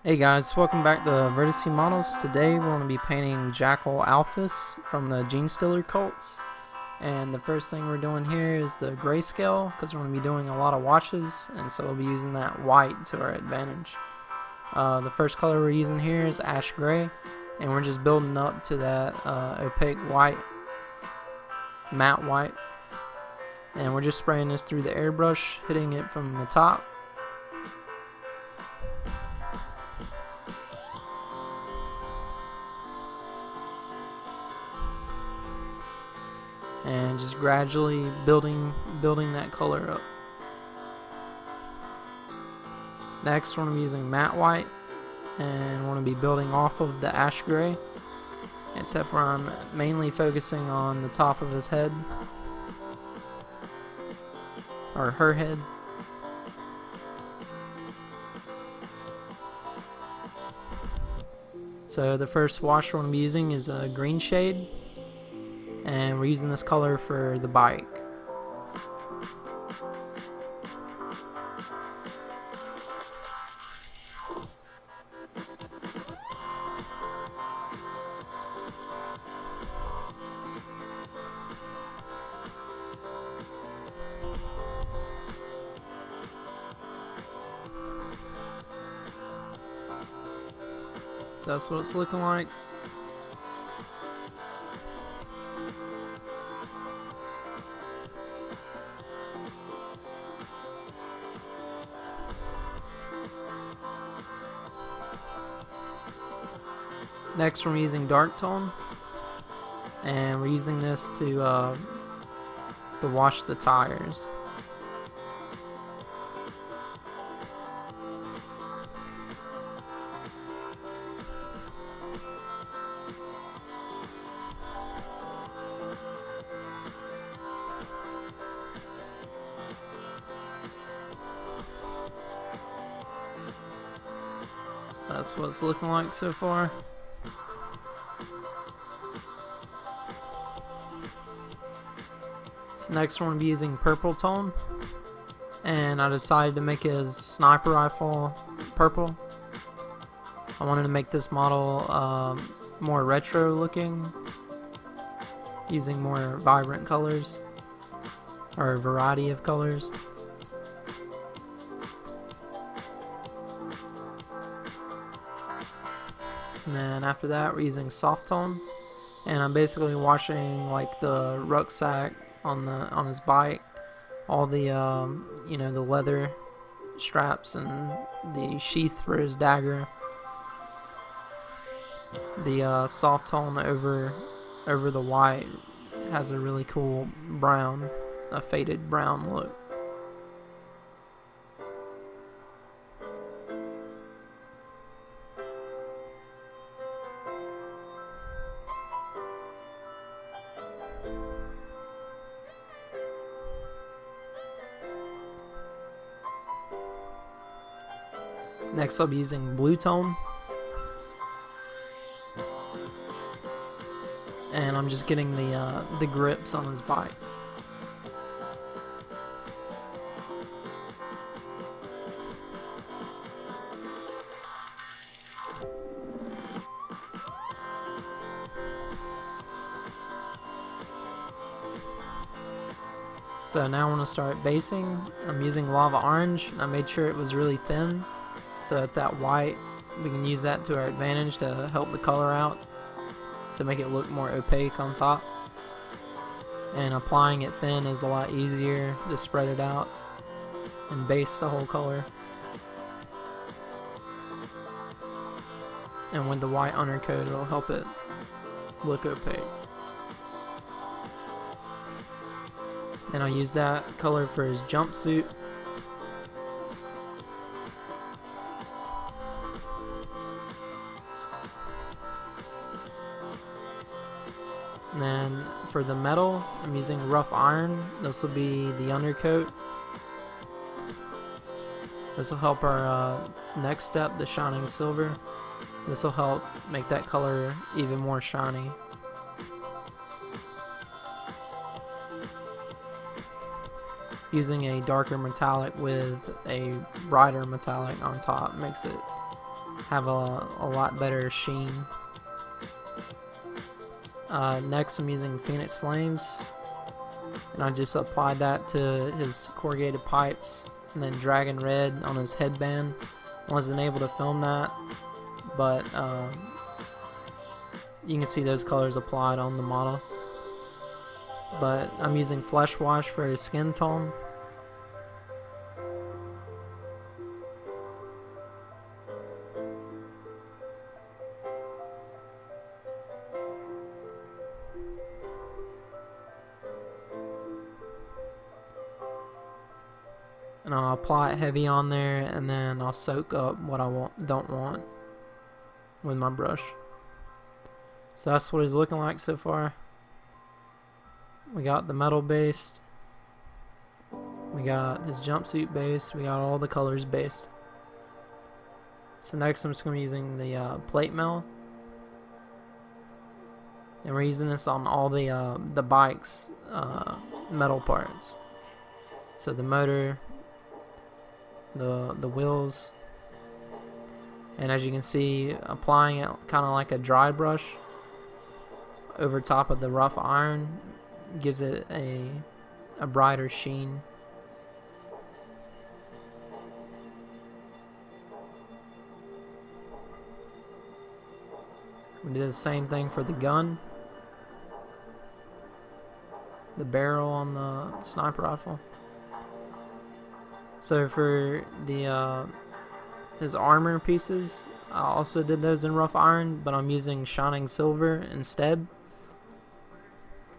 Hey guys, welcome back to Vertice Models. Today we're going to be painting Jackal Alphus from the Genestealer cults. And the first thing we're doing here is the grayscale, because we're going to be doing a lot of washes, and so we'll be using that white to our advantage. The first color we're using here is ash gray, and we're just building up to that opaque white, matte white. And we're just spraying this through the airbrush, hitting it from the top. And just gradually building that color up. Next, we're going to be using matte white, and we're going to be building off of the ash gray, except for I'm mainly focusing on the top of his head, or her head. So the first wash we're going to be using is a green shade, and we're using this color for the bike. So that's what it's looking like. Next, we're using dark tone, and we're using this to wash the tires. So that's what it's looking like so far. So next we're going to be using purple tone, and I decided to make his sniper rifle purple. I wanted to make this model more retro looking, using more vibrant colors, or a variety of colors. And then after that we're using soft tone, and I'm basically washing like the rucksack on his bike, all the the leather straps and the sheath for his dagger. The soft tone over the white has a really cool brown, a faded brown look. Next I'll be using blue tone, and I'm just getting the grips on his bike. So now I want to start basing. I'm using lava orange. I made sure it was really thin, so that white, we can use that to our advantage to help the color out, to make it look more opaque on top. And applying it thin is a lot easier to spread it out and base the whole color. And with the white undercoat, it'll help it look opaque. And I'll use that color for his jumpsuit. And then for the metal, I'm using rough iron. This will be the undercoat. This will help our next step, the shining silver. This will help make that color even more shiny. Using a darker metallic with a brighter metallic on top makes it have a lot better sheen. Next I'm using Phoenix Flames, and I just applied that to his corrugated pipes, and then Dragon Red on his headband. Wasn't able to film that, but you can see those colors applied on the model. But I'm using Flesh Wash for his skin tone. And I'll apply it heavy on there, and then I'll soak up what I don't want with my brush. So that's what he's looking like so far. We got the metal based, we got his jumpsuit based, we got all the colors based. So next I'm just going to be using the plate mail, and we're using this on all the bike's metal parts. So the motor, the wheels, and as you can see, applying it kind of like a dry brush over top of the rough iron gives it a brighter sheen. We did the same thing for the gun, the barrel on the sniper rifle. So for the his armor pieces, I also did those in rough iron, but I'm using shining silver instead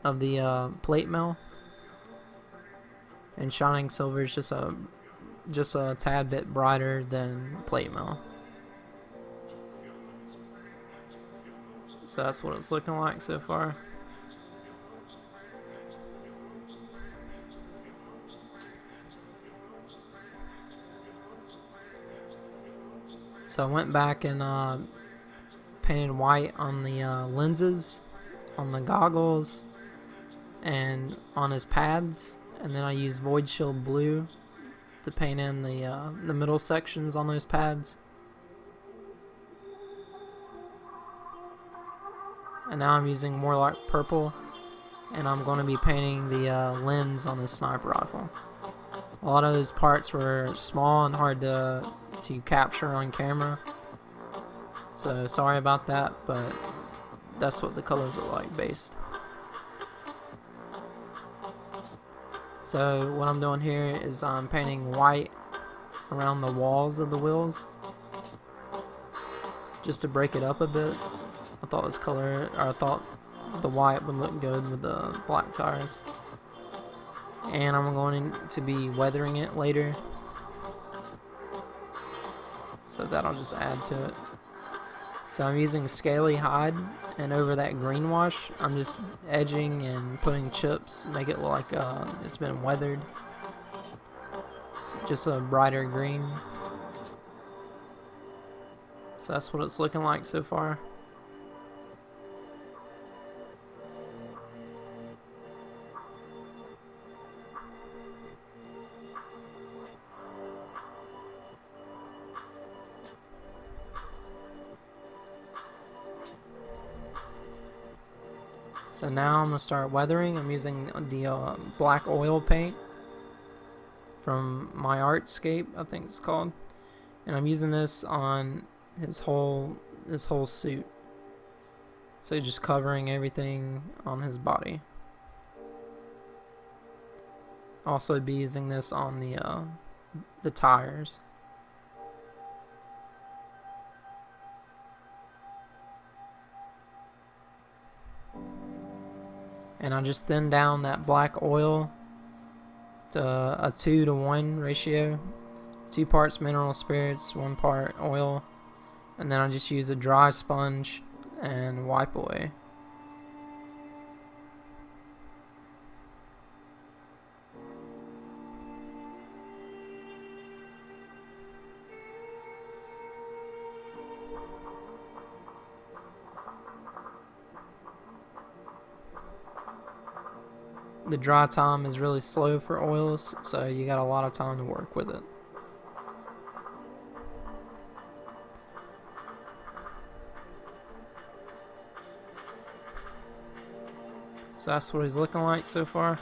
of the plate mail. And shining silver is just a tad bit brighter than plate mail. So that's what it's looking like so far. So I went back and painted white on the lenses, on the goggles, and on his pads, and then I used Void Shield blue to paint in the middle sections on those pads. And now I'm using more like purple, and I'm going to be painting the lens on the sniper rifle. A lot of those parts were small and hard to capture on camera, so sorry about that, but that's what the colors look like based. So what I'm doing here is I'm painting white around the walls of the wheels just to break it up a bit. I thought I thought the white would look good with the black tires. And I'm going to be weathering it later, so that'll just add to it. So I'm using Scaly Hide, and over that green wash I'm just edging and putting chips, make it look like it's been weathered. It's just a brighter green. So that's what it's looking like so far. So now I'm going to start weathering. I'm using the black oil paint from My Artscape, I think it's called. And I'm using this on his whole suit. So just covering everything on his body. Also be using this on the tires. And I just thin down that black oil to a 2-to-1 ratio. 2 parts mineral spirits, 1 part oil. And then I just use a dry sponge and wipe away. The dry time is really slow for oils, so you got a lot of time to work with it. So that's what he's looking like so far.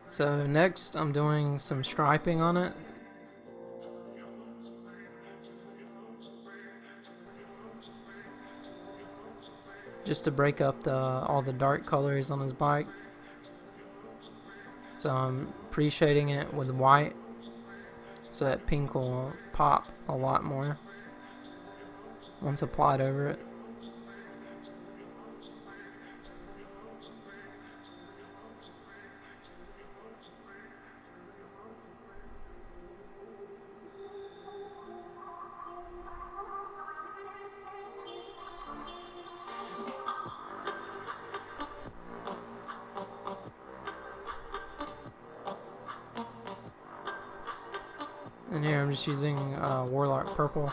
So next I'm doing some striping on it. Just to break up all the dark colors on his bike. So I'm pre-shading it with white so that pink will pop a lot more once applied over it. And here I'm just using Warlock Purple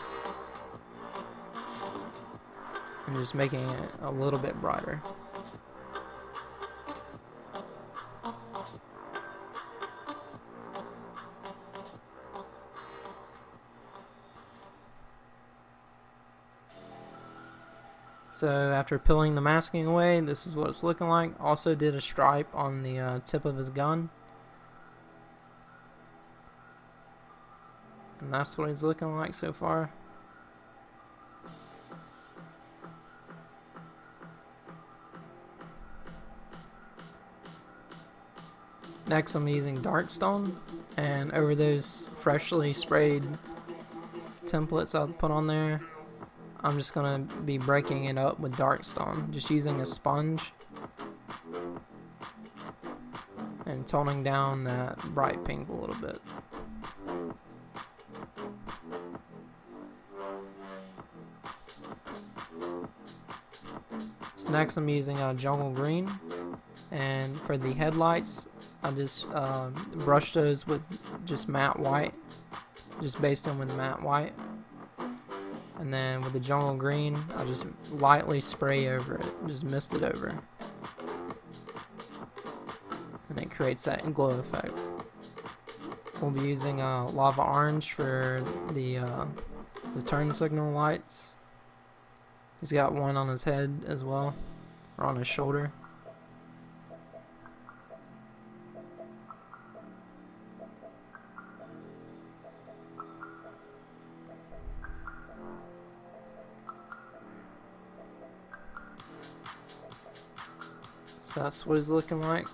and just making it a little bit brighter. So after peeling the masking away, this is what it's looking like. Also did a stripe on the tip of his gun. And that's what he's looking like so far. Next I'm using Darkstone, and over those freshly sprayed templates I'll put on there, I'm just going to be breaking it up with Darkstone, just using a sponge and toning down that bright pink a little bit. So next I'm using Jungle Green, and for the headlights I just brushed those with just matte white, just based them with matte white. And then with the Jungle Green, I just lightly spray over it, just mist it over. And it creates that glow effect. We'll be using Lava Orange for the turn signal lights. He's got one on his head as well, or on his shoulder. So that's what he's looking like.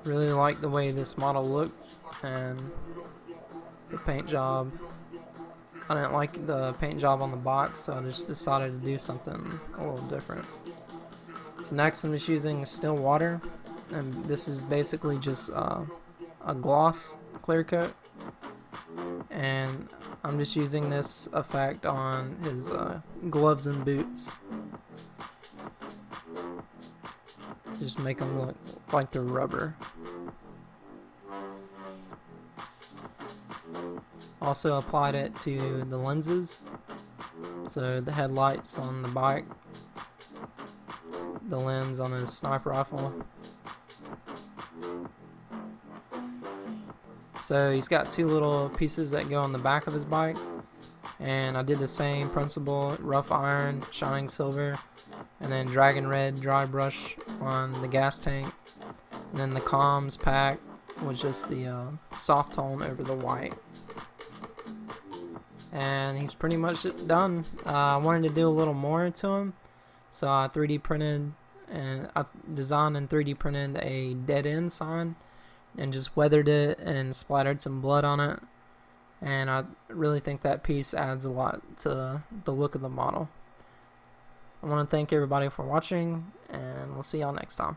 Really like the way this model looked and the paint job. I didn't like the paint job on the box, so I just decided to do something a little different. So next I'm just using still water, and this is basically just a gloss clear coat, and I'm just using this effect on his gloves and boots. Just make them look like they're rubber. Also applied it to the lenses, so the headlights on the bike, the lens on his sniper rifle. So he's got two little pieces that go on the back of his bike, and I did the same principle: rough iron, shining silver, and then dragon red dry brush on the gas tank, and then the comms pack was just the soft tone over the white. And he's pretty much done. I wanted to do a little more to him, so I 3D printed, and I designed and 3D printed a dead end sign and just weathered it and splattered some blood on it, and I really think that piece adds a lot to the look of the model. I want to thank everybody for watching, and we'll see y'all next time.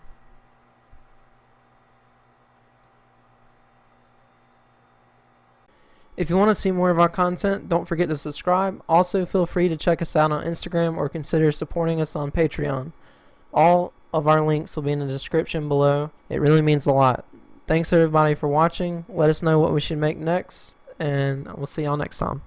If you want to see more of our content, don't forget to subscribe. Also, feel free to check us out on Instagram or consider supporting us on Patreon. All of our links will be in the description below. It really means a lot. Thanks everybody for watching. Let us know what we should make next, and we'll see y'all next time.